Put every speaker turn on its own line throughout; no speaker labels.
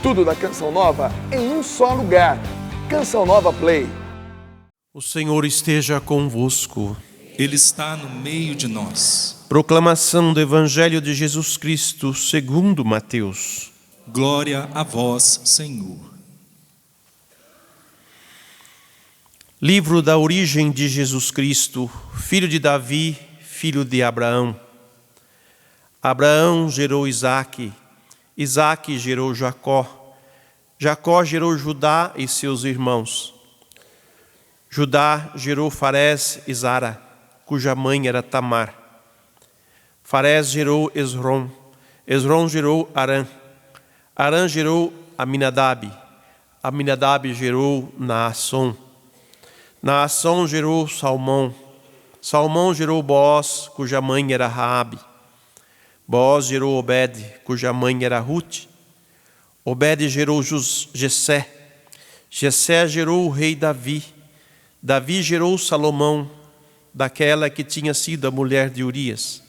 Tudo da Canção Nova em um só lugar. Canção Nova Play.
O Senhor esteja convosco.
Ele está no meio de nós.
Proclamação do Evangelho de Jesus Cristo segundo Mateus.
Glória a vós, Senhor.
Livro da origem de Jesus Cristo, filho de Davi, filho de Abraão. Abraão gerou Isaque, Isaque gerou Jacó, Jacó gerou Judá e seus irmãos. Judá gerou Farés e Zara, cuja mãe era Tamar. Farés gerou Esrom, Esrom gerou Arã, Arã gerou Aminadab, Aminadab gerou Naasson, Naasson gerou Salmão, Salmão gerou Boaz, cuja mãe era Raabe. Boaz gerou Obed, cuja mãe era Rute. Obed gerou Jessé, Jessé gerou o rei Davi. Davi gerou Salomão, daquela que tinha sido a mulher de Urias.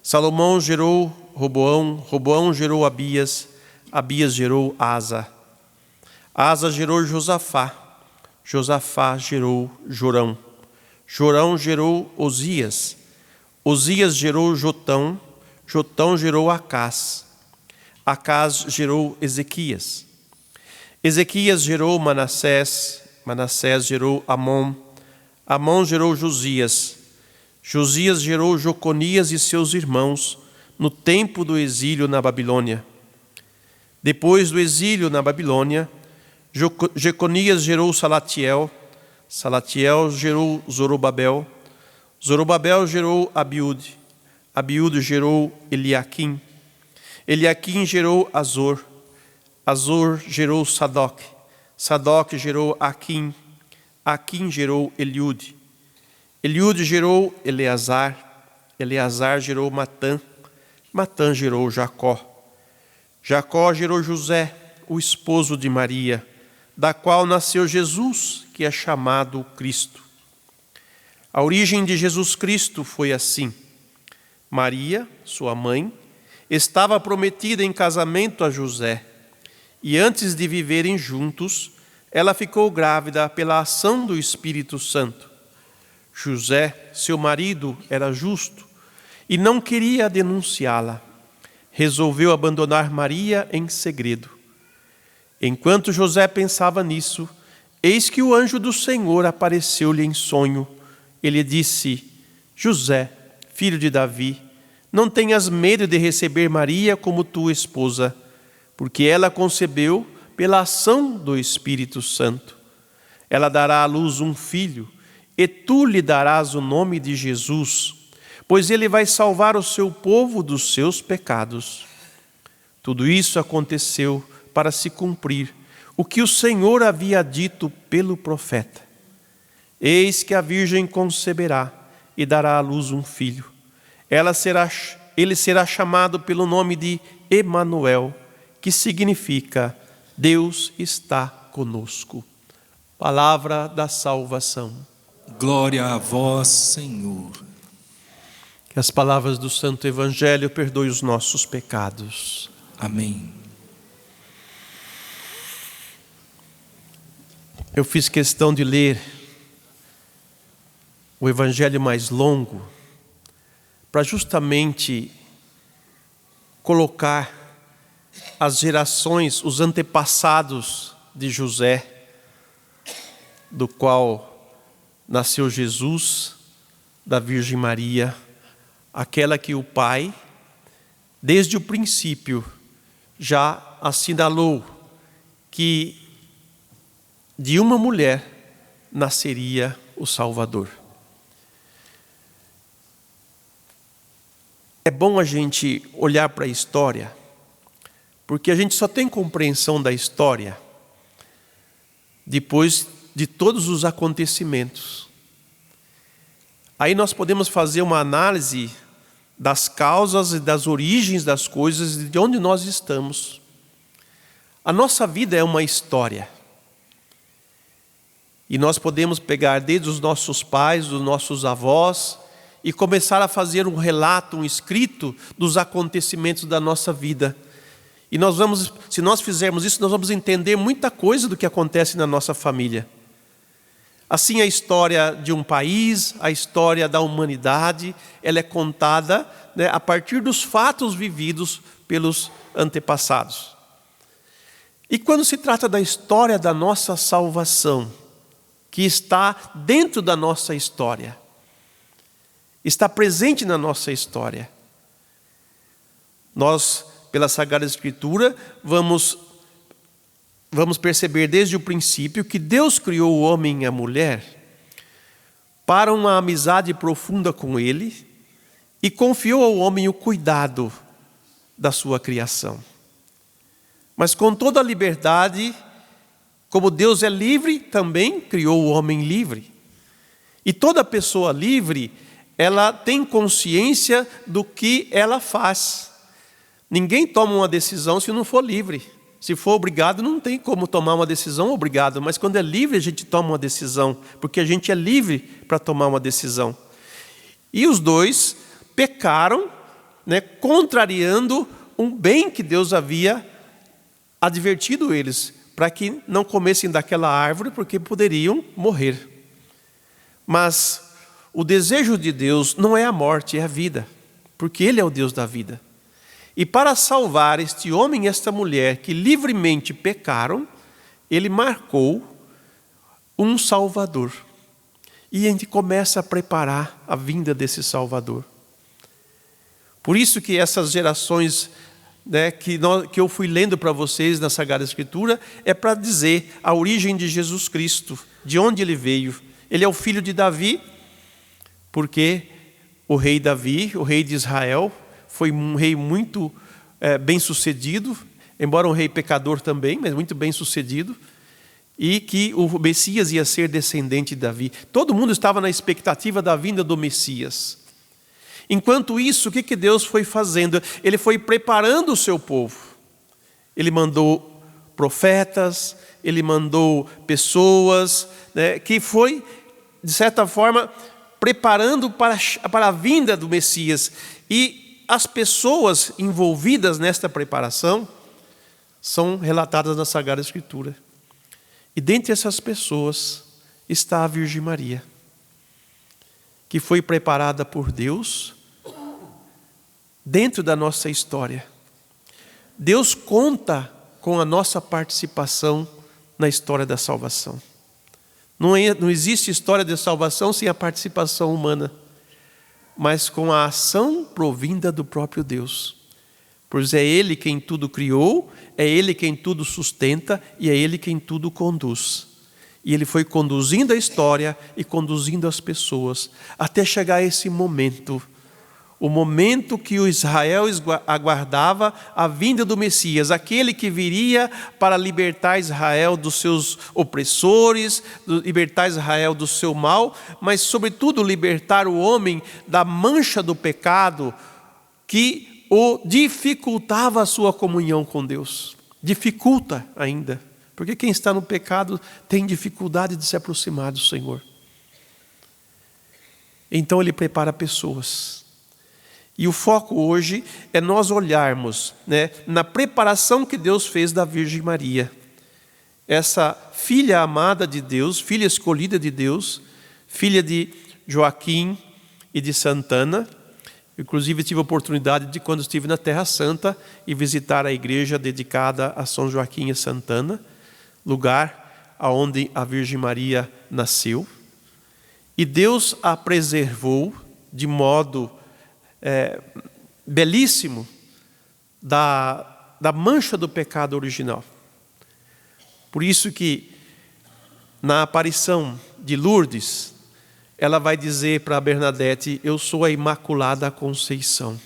Salomão gerou Roboão, Roboão gerou Abias, Abias gerou Asa. Asa gerou Josafá, Josafá gerou Jorão. Jorão gerou Osias, Osias gerou Jotão, Jotão gerou Acás, Acás gerou Ezequias. Ezequias gerou Manassés, Manassés gerou Amon, Amon gerou Josias, Josias gerou Joconias e seus irmãos no tempo do exílio na Babilônia. Depois do exílio na Babilônia, Jeconias gerou Salatiel, Salatiel gerou Zorobabel, Zorobabel gerou Abiúde, Abiúde gerou Eliaquim, Eliaquim gerou Azor, Azor gerou Sadoc, Sadoc gerou Aquim, Aquim gerou Eliúde, Eliúde gerou Eleazar, Eleazar gerou Matã, Matã gerou Jacó, Jacó gerou José, o esposo de Maria, da qual nasceu Jesus, que é chamado Cristo. A origem de Jesus Cristo foi assim. Maria, sua mãe, estava prometida em casamento a José, e antes de viverem juntos, ela ficou grávida pela ação do Espírito Santo. José, seu marido, era justo e não queria denunciá-la. Resolveu abandonar Maria em segredo. Enquanto José pensava nisso, eis que o anjo do Senhor apareceu-lhe em sonho. Ele disse: José, filho de Davi, não tenhas medo de receber Maria como tua esposa, porque ela concebeu pela ação do Espírito Santo. Ela dará à luz um filho, e tu lhe darás o nome de Jesus, pois ele vai salvar o seu povo dos seus pecados. Tudo isso aconteceu para se cumprir o que o Senhor havia dito pelo profeta. Eis que a virgem conceberá e dará à luz um filho. Ele será chamado pelo nome de Emanuel, que significa Deus está conosco. Palavra da salvação.
Glória a vós, Senhor.
Que as palavras do Santo Evangelho perdoem os nossos pecados.
Amém.
Eu fiz questão de ler o Evangelho mais longo para justamente colocar as gerações, os antepassados de José, do qual nasceu Jesus, da Virgem Maria, aquela que o Pai, desde o princípio, já assinalou que de uma mulher nasceria o Salvador. É bom a gente olhar para a história, porque a gente só tem compreensão da história depois de todos os acontecimentos. Aí nós podemos fazer uma análise das causas e das origens das coisas e de onde nós estamos. A nossa vida é uma história. E nós podemos pegar desde os nossos pais, dos nossos avós, e começar a fazer um relato, um escrito dos acontecimentos da nossa vida. E se nós fizermos isso, nós vamos entender muita coisa do que acontece na nossa família. Assim, a história de um país, a história da humanidade, ela é contada, né, a partir dos fatos vividos pelos antepassados. E quando se trata da história da nossa salvação, que está dentro da nossa história, está presente na nossa história, nós, pela Sagrada Escritura, vamos perceber desde o princípio que Deus criou o homem e a mulher para uma amizade profunda com Ele e confiou ao homem o cuidado da sua criação. Mas com toda a liberdade, como Deus é livre, também criou o homem livre. E toda pessoa livre, ela tem consciência do que ela faz. Ninguém toma uma decisão se não for livre. Se for obrigado, não tem como tomar uma decisão obrigado. Mas quando é livre, a gente toma uma decisão, porque a gente é livre para tomar uma decisão. E os dois pecaram, né, contrariando um bem que Deus havia advertido eles, para que não comessem daquela árvore, porque poderiam morrer. Mas o desejo de Deus não é a morte, é a vida, porque Ele é o Deus da vida. E para salvar este homem e esta mulher que livremente pecaram, Ele marcou um Salvador. E a gente começa a preparar a vinda desse Salvador. Por isso que essas gerações, né, que eu fui lendo para vocês na Sagrada Escritura, é para dizer a origem de Jesus Cristo, de onde Ele veio. Ele é o filho de Davi, porque o rei Davi, o rei de Israel, foi um rei muito bem-sucedido, embora um rei pecador também, mas muito bem-sucedido, e que o Messias ia ser descendente de Davi. Todo mundo estava na expectativa da vinda do Messias. Enquanto isso, o que Deus foi fazendo? Ele foi preparando o seu povo. Ele mandou profetas, Ele mandou pessoas, né, que foi, de certa forma, preparando para a vinda do Messias. E as pessoas envolvidas nesta preparação são relatadas na Sagrada Escritura. E dentre essas pessoas está a Virgem Maria, que foi preparada por Deus dentro da nossa história. Deus conta com a nossa participação na história da salvação. Não existe história de salvação sem a participação humana, mas com a ação provinda do próprio Deus. Pois é Ele quem tudo criou, é Ele quem tudo sustenta e é Ele quem tudo conduz. E Ele foi conduzindo a história e conduzindo as pessoas até chegar a esse momento. O momento que o Israel aguardava a vinda do Messias, aquele que viria para libertar Israel dos seus opressores, libertar Israel do seu mal, mas sobretudo libertar o homem da mancha do pecado que o dificultava a sua comunhão com Deus. Dificulta ainda, porque quem está no pecado tem dificuldade de se aproximar do Senhor. Então Ele prepara pessoas. E o foco hoje é nós olharmos, né, na preparação que Deus fez da Virgem Maria. Essa filha amada de Deus, filha escolhida de Deus, filha de Joaquim e de Santana. Inclusive tive a oportunidade de, quando estive na Terra Santa, e visitar a igreja dedicada a São Joaquim e Santana, lugar onde a Virgem Maria nasceu. E Deus a preservou de modo belíssimo da mancha do pecado original. Por isso que na aparição de Lourdes, ela vai dizer para Bernadette: eu sou a Imaculada Conceição,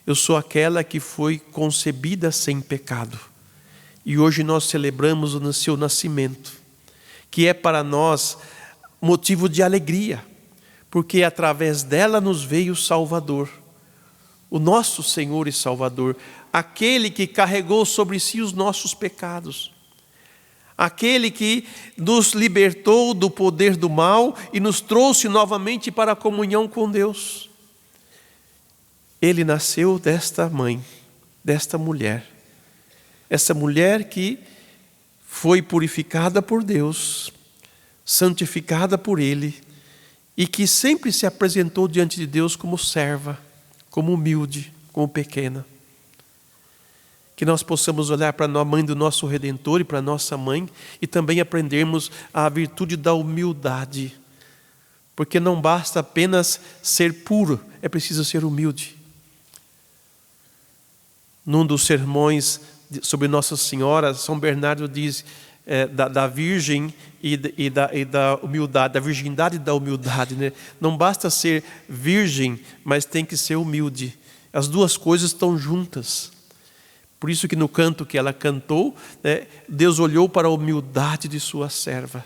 eu sou aquela que foi concebida sem pecado. E hoje nós celebramos o seu nascimento, que é para nós motivo de alegria, porque através dela nos veio o Salvador, o nosso Senhor e Salvador, aquele que carregou sobre si os nossos pecados, aquele que nos libertou do poder do mal e nos trouxe novamente para a comunhão com Deus. Ele nasceu desta mãe, desta mulher, Essa mulher que foi purificada por Deus, santificada por Ele, e que sempre se apresentou diante de Deus como serva, como humilde, como pequena. Que nós possamos olhar para a mãe do nosso Redentor e para a nossa mãe e também aprendermos a virtude da humildade. Porque não basta apenas ser puro, é preciso ser humilde. Num dos sermões sobre Nossa Senhora, São Bernardo diz da virgem e da humildade, da virgindade e da humildade, né? Não basta ser virgem, mas tem que ser humilde. As duas coisas estão juntas. Por isso que no canto que ela cantou, né, Deus olhou para a humildade de sua serva.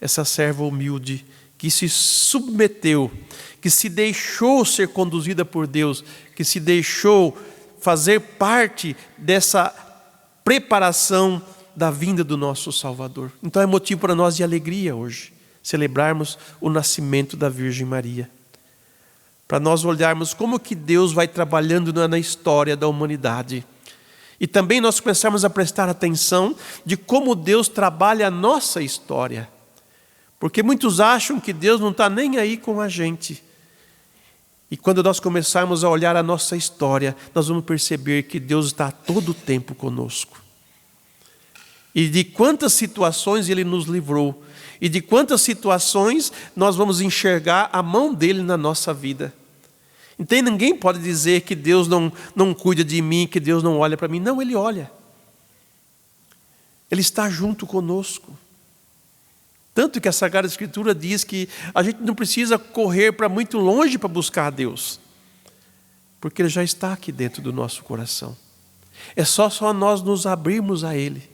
Essa serva humilde que se submeteu, que se deixou ser conduzida por Deus, que se deixou fazer parte dessa preparação da vinda do nosso Salvador. Então é motivo para nós de alegria hoje, celebrarmos o nascimento da Virgem Maria. Para nós olharmos como que Deus vai trabalhando na história da humanidade. E também nós começarmos a prestar atenção de como Deus trabalha a nossa história. Porque muitos acham que Deus não está nem aí com a gente. E quando nós começarmos a olhar a nossa história, nós vamos perceber que Deus está a todo tempo conosco. E de quantas situações Ele nos livrou. E de quantas situações nós vamos enxergar a mão dEle na nossa vida. Então ninguém pode dizer que Deus não cuida de mim, que Deus não olha para mim. Não, Ele olha. Ele está junto conosco. Tanto que a Sagrada Escritura diz que a gente não precisa correr para muito longe para buscar a Deus. Porque Ele já está aqui dentro do nosso coração. É só nós nos abrirmos a Ele.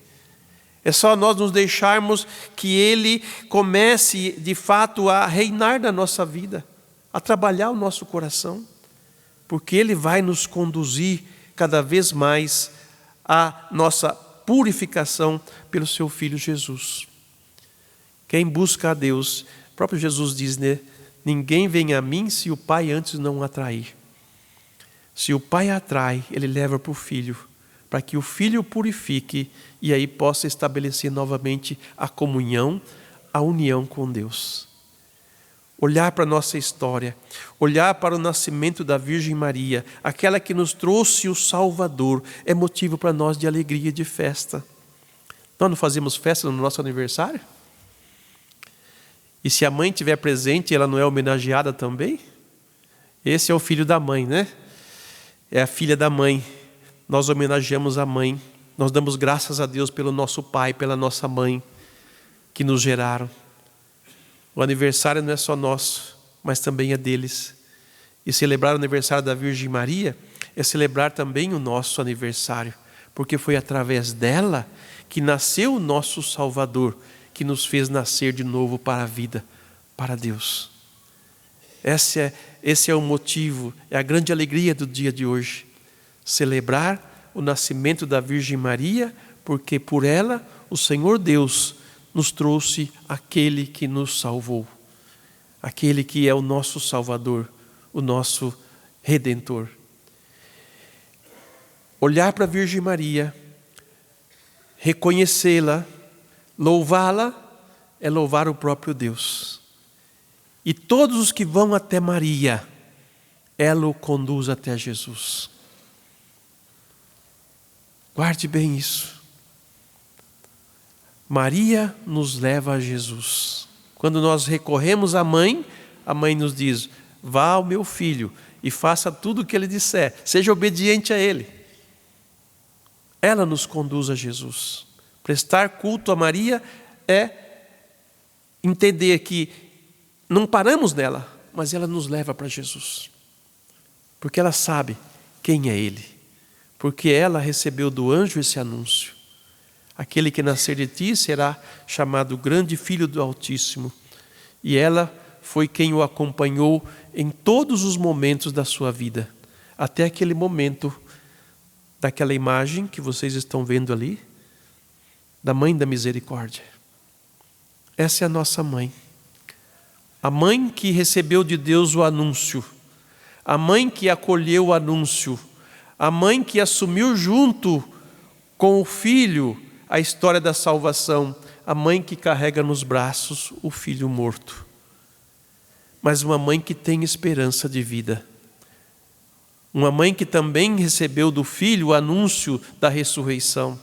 É só nós nos deixarmos que Ele comece de fato a reinar na nossa vida, a trabalhar o nosso coração, porque Ele vai nos conduzir cada vez mais à nossa purificação pelo Seu Filho Jesus. Quem busca a Deus, o próprio Jesus diz, né? Ninguém vem a mim se o Pai antes não o atrair. Se o Pai atrai, Ele leva para o Filho, para que o Filho o purifique e aí possa estabelecer novamente a comunhão, a união com Deus. Olhar para a nossa história, olhar para o nascimento da Virgem Maria, aquela que nos trouxe o Salvador, é motivo para nós de alegria e de festa. Nós não fazemos festa no nosso aniversário? E se a mãe estiver presente, ela não é homenageada também? Esse é o filho da mãe, né? É a filha da mãe. Nós homenageamos a mãe. Nós damos graças a Deus pelo nosso pai, pela nossa mãe, que nos geraram. O aniversário não é só nosso, mas também é deles. E celebrar o aniversário da Virgem Maria é celebrar também o nosso aniversário, porque foi através dela que nasceu o nosso Salvador, que nos fez nascer de novo para a vida, para Deus. Esse é o motivo, é a grande alegria do dia de hoje. Celebrar o nascimento da Virgem Maria, porque por ela o Senhor Deus nos trouxe aquele que nos salvou. Aquele que é o nosso Salvador, o nosso Redentor. Olhar para a Virgem Maria, reconhecê-la, louvá-la é louvar o próprio Deus. E todos os que vão até Maria, ela o conduz até Jesus. Guarde bem isso. Maria nos leva a Jesus. Quando nós recorremos à mãe, a mãe nos diz: vá ao meu filho e faça tudo o que ele disser, seja obediente a ele. Ela nos conduz a Jesus. Prestar culto a Maria é entender que não paramos nela, mas ela nos leva para Jesus. Porque ela sabe quem é Ele. Porque ela recebeu do anjo esse anúncio. Aquele que nascer de ti será chamado grande filho do Altíssimo. E ela foi quem o acompanhou em todos os momentos da sua vida. Até aquele momento daquela imagem que vocês estão vendo ali, da Mãe da Misericórdia. Essa é a nossa mãe. A mãe que recebeu de Deus o anúncio. A mãe que acolheu o anúncio. A mãe que assumiu junto Com o filho, a história da salvação, a mãe que carrega nos braços o filho morto. Mas uma mãe que tem esperança de vida. Uma mãe que também recebeu do filho o anúncio da ressurreição.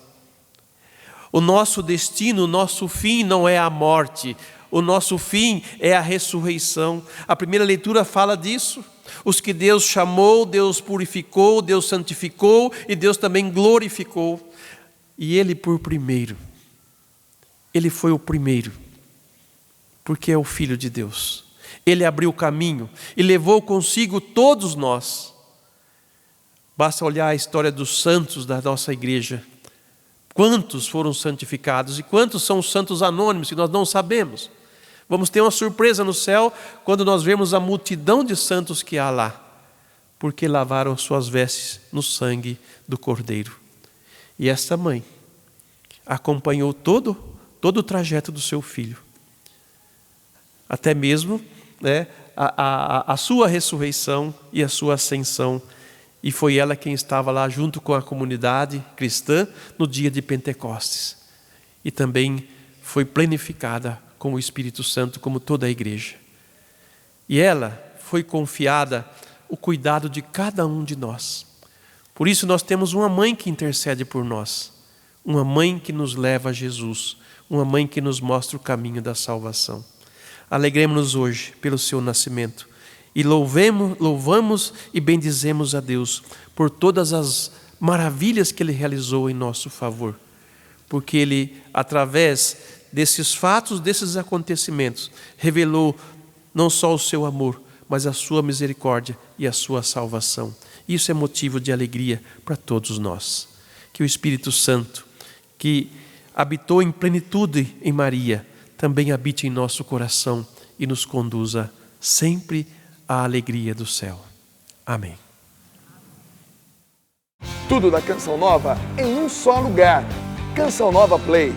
O nosso destino, o nosso fim não é a morte, o nosso fim é a ressurreição. A primeira leitura fala disso. Os que Deus chamou, Deus purificou, Deus santificou e Deus também glorificou. E Ele por primeiro. Ele foi o primeiro, porque é o Filho de Deus. Ele abriu o caminho e levou consigo todos nós. Basta olhar a história dos santos da nossa igreja. Quantos foram santificados e quantos são os santos anônimos que nós não sabemos. Vamos ter uma surpresa no céu quando nós vemos a multidão de santos que há lá, porque lavaram suas vestes no sangue do Cordeiro. E esta mãe acompanhou todo o trajeto do seu filho, até mesmo a sua ressurreição e a sua ascensão. E foi ela quem estava lá junto com a comunidade cristã no dia de Pentecostes. E também foi plenificada com o Espírito Santo, como toda a igreja. E ela foi confiada o cuidado de cada um de nós. Por isso nós temos uma mãe que intercede por nós. Uma mãe que nos leva a Jesus. Uma mãe que nos mostra o caminho da salvação. Alegremos-nos hoje pelo seu nascimento. E louvamos e bendizemos a Deus por todas as maravilhas que Ele realizou em nosso favor. Porque Ele, através desses fatos, desses acontecimentos, revelou não só o seu amor, mas a sua misericórdia e a sua salvação. Isso é motivo de alegria para todos nós. Que o Espírito Santo, que habitou em plenitude em Maria, também habite em nosso coração e nos conduza sempre à alegria do céu. Amém.
Tudo da Canção Nova em um só lugar. Canção Nova Play.